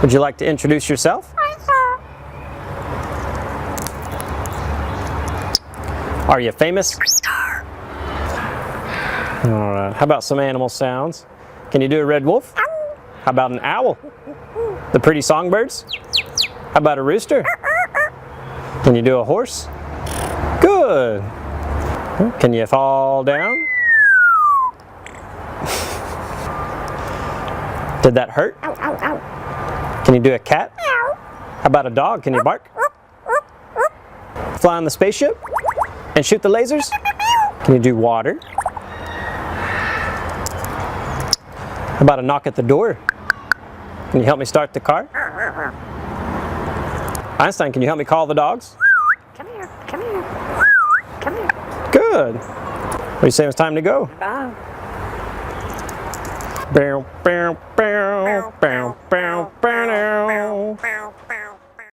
Would you like to introduce yourself? Are you famous? All right. How about some animal sounds? Can you do a red wolf? How about an owl? The pretty songbirds? How about a rooster? Can you do a horse? Good. Can you fall down? Did that hurt? Can you do a cat? How about a dog? Can you bark? Fly on the spaceship? And shoot the lasers? Can you do water? How about a knock at the door? Can you help me start the car? Einstein, can you help me call the dogs? Come here, come here, come here. Good. What do you say it's time to go? Bye. Bow, bow, bow, bow, bow.